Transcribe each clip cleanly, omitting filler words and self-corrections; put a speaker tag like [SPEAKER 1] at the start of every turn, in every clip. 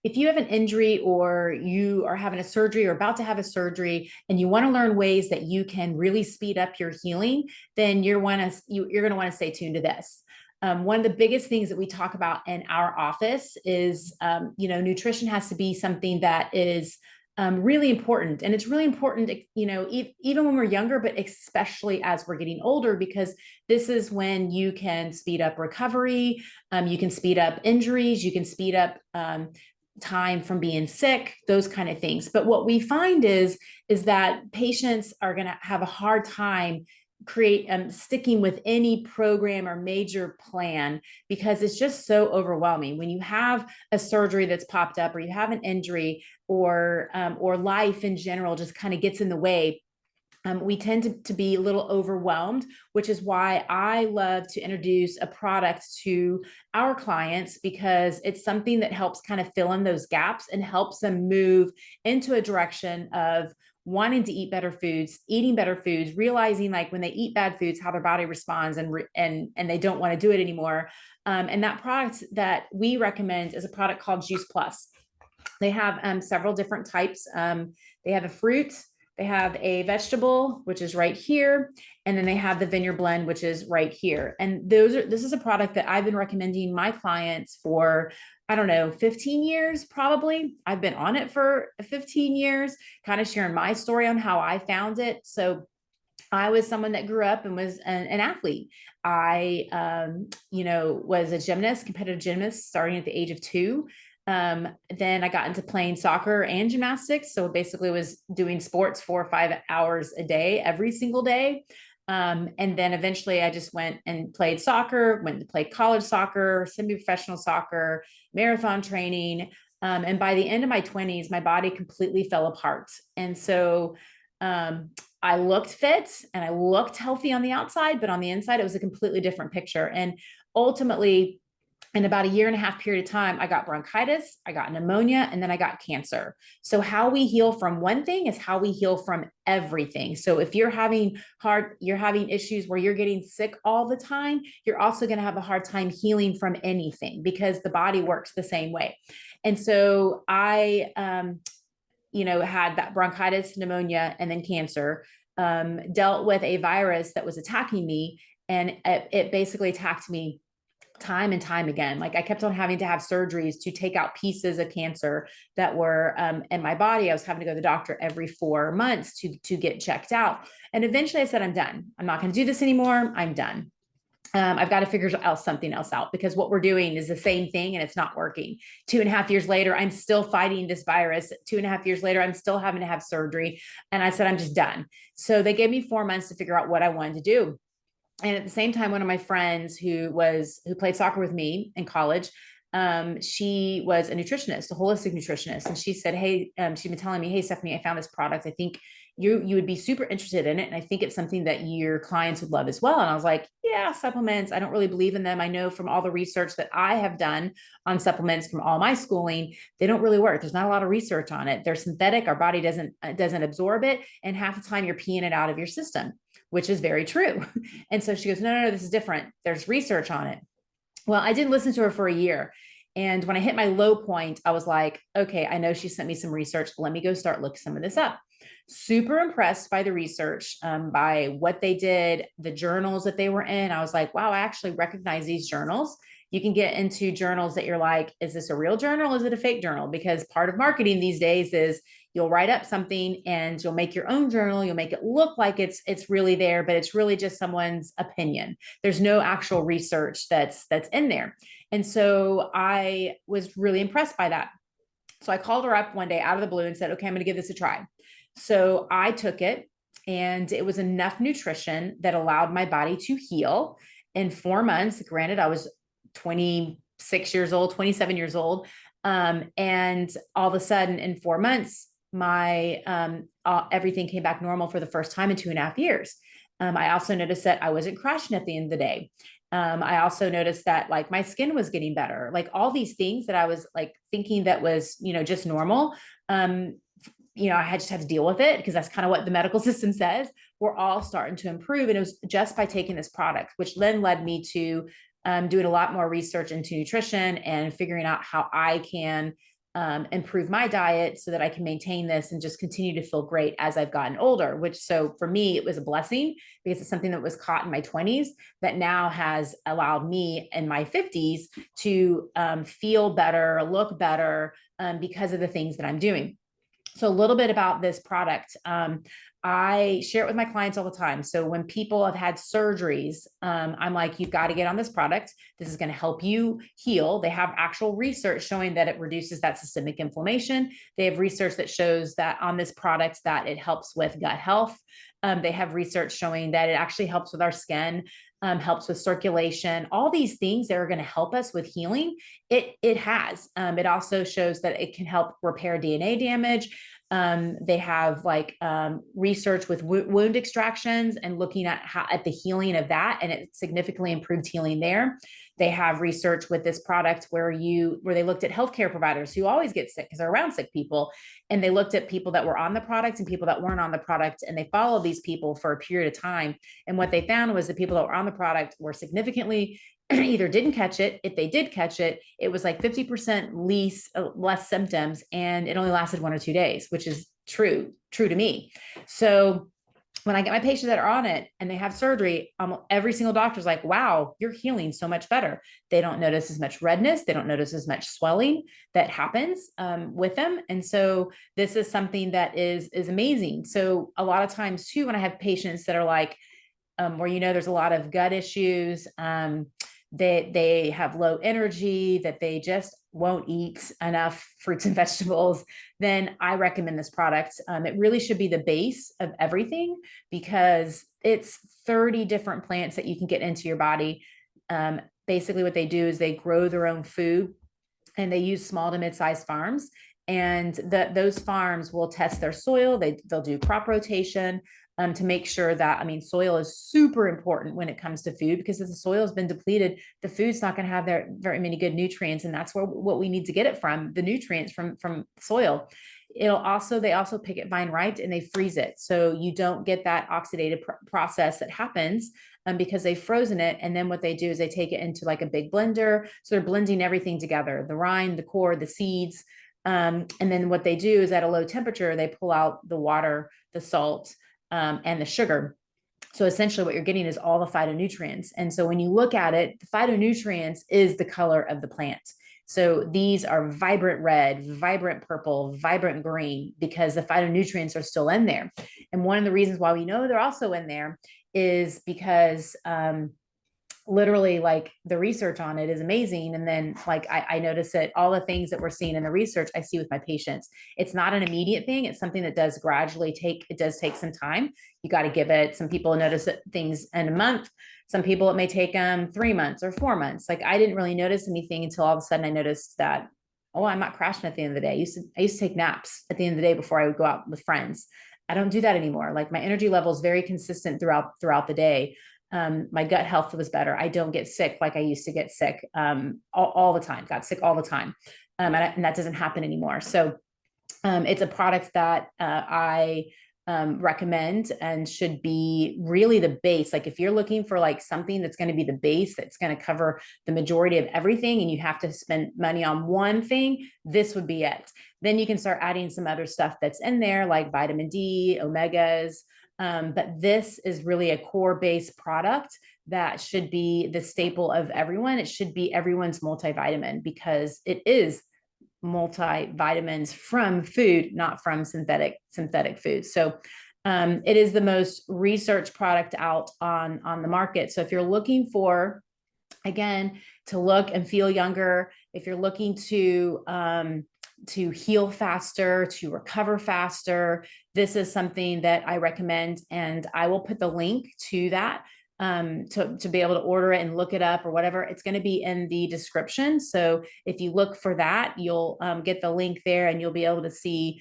[SPEAKER 1] if you have an injury or you are having a surgery or about to have a surgery and you want to learn ways that you can really speed up your healing, then you're going to want to stay tuned to this. One of the biggest things that we talk about in our office is, nutrition has to be something that is really important. And it's really important, even when we're younger, but especially as we're getting older, because this is when you can speed up recovery. You can speed up injuries. You can speed up time from being sick, those kind of things. But what we find is that patients are going to have a hard time sticking with any program or major plan because it's just so overwhelming when you have a surgery that's popped up or you have an injury or life in general just kind of gets in the way. We tend to be a little overwhelmed, which is why I love to introduce a product to our clients, because it's something that helps kind of fill in those gaps and helps them move into a direction of wanting to eat better foods, eating better foods, realizing like when they eat bad foods, how their body responds and they don't want to do it anymore. And that product that we recommend is a product called Juice Plus. They have several different types. They have a fruit, they have a vegetable, which is right here, and then they have the vineyard blend, which is right here. And this is a product that I've been recommending my clients for, I don't know, 15 years, probably. I've been on it for 15 years, kind of sharing my story on how I found it. So I was someone that grew up and was an athlete. I, was a gymnast, competitive gymnast, starting at the age of 2. Then I got into playing soccer and gymnastics. So basically was doing sports 4 or 5 hours a day, every single day. And then eventually I just went and played soccer, went to play college soccer, semi-professional soccer, marathon training. And by the end of my 20s, my body completely fell apart. And so, I looked fit and I looked healthy on the outside, but on the inside, it was a completely different picture. And ultimately, in about a year and a half period of time, I got bronchitis, I got pneumonia, and then I got cancer. So how we heal from one thing is how we heal from everything. So if you're having issues where you're getting sick all the time, you're also going to have a hard time healing from anything because the body works the same way. And so I, had that bronchitis, pneumonia, and then cancer, dealt with a virus that was attacking me. And it basically attacked me time and time again. Like I kept on having to have surgeries to take out pieces of cancer that were in my body. I was having to go to the doctor every 4 months to get checked out. And eventually I said, I'm done. I'm not going to do this anymore. I'm done. I've got to figure something else out because what we're doing is the same thing and it's not working. 2.5 years later, I'm still fighting this virus. 2.5 years later, I'm still having to have surgery. And I said, I'm just done. So they gave me 4 months to figure out what I wanted to do. And at the same time, one of my friends who played soccer with me in college, she was a nutritionist, a holistic nutritionist. And she said, hey, she'd been telling me, hey, Stephanie, I found this product. I think you would be super interested in it. And I think it's something that your clients would love as well. And I was like, yeah, supplements, I don't really believe in them. I know from all the research that I have done on supplements from all my schooling, they don't really work. There's not a lot of research on it. They're synthetic. Our body doesn't absorb it. And half the time you're peeing it out of your system, which is very true. And so she goes, no, this is different. There's research on it. Well, I didn't listen to her for a year. And when I hit my low point, I was like, okay, I know she sent me some research. Let me go start looking some of this up. Super impressed by the research, by what they did, the journals that they were in. I was like, wow, I actually recognize these journals. You can get into journals that you're like, is this a real journal? Is it a fake journal? Because part of marketing these days is you'll write up something and you'll make your own journal. You'll make it look like it's really there, but it's really just someone's opinion. There's no actual research that's in there. And so I was really impressed by that. So I called her up one day out of the blue and said, okay, I'm going to give this a try. So I took it and it was enough nutrition that allowed my body to heal in 4 months. Granted, I was 26 years old, 27 years old. And all of a sudden in 4 months, my everything came back normal for the first time in 2.5 years. I also noticed that I wasn't crashing at the end of the day. I also noticed that like my skin was getting better, like all these things that I was like thinking that was, just normal. I had to deal with it because that's kind of what the medical system says. We're all starting to improve. And it was just by taking this product, which then led me to doing a lot more research into nutrition and figuring out how I can improve my diet so that I can maintain this and just continue to feel great as I've gotten older, which, so for me, it was a blessing because it's something that was caught in my 20s that now has allowed me in my 50s to feel better, look better, because of the things that I'm doing. So a little bit about this product. I share it with my clients all the time. So when people have had surgeries, I'm like, you've got to get on this product. This is going to help you heal. They have actual research showing that it reduces that systemic inflammation. They have research that shows that on this product that it helps with gut health. They have research showing that it actually helps with our skin, helps with circulation, all these things that are going to help us with healing. It has. It also shows that it can help repair DNA damage. They have like research with wound extractions and looking at the healing of that, and it significantly improved healing there. They have research with this product where they looked at healthcare providers who always get sick because they're around sick people, and they looked at people that were on the product and people that weren't on the product, and they followed these people for a period of time. And what they found was the people that were on the product were significantly either didn't catch it. If they did catch it, it was like 50% less symptoms, and it only lasted 1 or 2 days, which is true to me. So when I get my patients that are on it and they have surgery, every single doctor's like, wow, you're healing so much better. They don't notice as much redness. They don't notice as much swelling that happens with them. And so this is something that is amazing. So a lot of times too, when I have patients that are like, where, there's a lot of gut issues, they have low energy, that they just won't eat enough fruits and vegetables, then I recommend this product. It really should be the base of everything because it's 30 different plants that you can get into your body. Basically what they do is they grow their own food, and they use small to mid-sized farms. And those farms will test their soil. They'll do crop rotation to make sure that, soil is super important when it comes to food, because if the soil has been depleted, the food's not going to have very many good nutrients. And that's what we need to get it from, the nutrients from soil. They also pick it vine ripe and they freeze it. So you don't get that oxidative process that happens because they've frozen it. And then what they do is they take it into like a big blender. So they're blending everything together, the rind, the core, the seeds. And then what they do is at a low temperature, they pull out the water, the salt, and the sugar. So essentially what you're getting is all the phytonutrients. And so when you look at it, the phytonutrients is the color of the plant. So these are vibrant red, vibrant purple, vibrant green, because the phytonutrients are still in there. And one of the reasons why we know they're also in there is because literally like the research on it is amazing. And then like I notice that all the things that we're seeing in the research I see with my patients. It's not an immediate thing. It's something that does take some time. You got to give it. Some people notice things in a month. Some people it may take them 3 months or 4 months. Like I didn't really notice anything until all of a sudden I noticed that, oh, I'm not crashing at the end of the day. I used to take naps at the end of the day before I would go out with friends. I don't do that anymore. Like my energy level is very consistent throughout the day. My gut health was better. I don't get sick like I used to get sick all the time, got sick all the time. And that doesn't happen anymore. So it's a product that I recommend and should be really the base. Like if you're looking for like something that's going to be the base, that's going to cover the majority of everything, and you have to spend money on one thing, this would be it. Then you can start adding some other stuff that's in there like vitamin D, omegas. But this is really a core-based product that should be the staple of everyone. It should be everyone's multivitamin because it is multivitamins from food, not from synthetic foods. So it is the most researched product out on the market. So if you're looking for, again, to look and feel younger, if you're looking to heal faster, to recover faster, this is something that I recommend. And I will put the link to that to be able to order it and look it up or whatever. It's going to be in the description. So if you look for that, you'll get the link there and you'll be able to see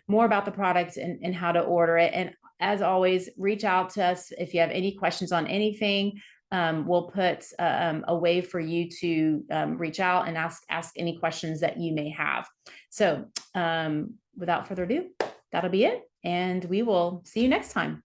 [SPEAKER 1] more about the product and how to order it. And as always, reach out to us if you have any questions on anything. We'll put a way for you to reach out and ask any questions that you may have. So without further ado, that'll be it. And we will see you next time.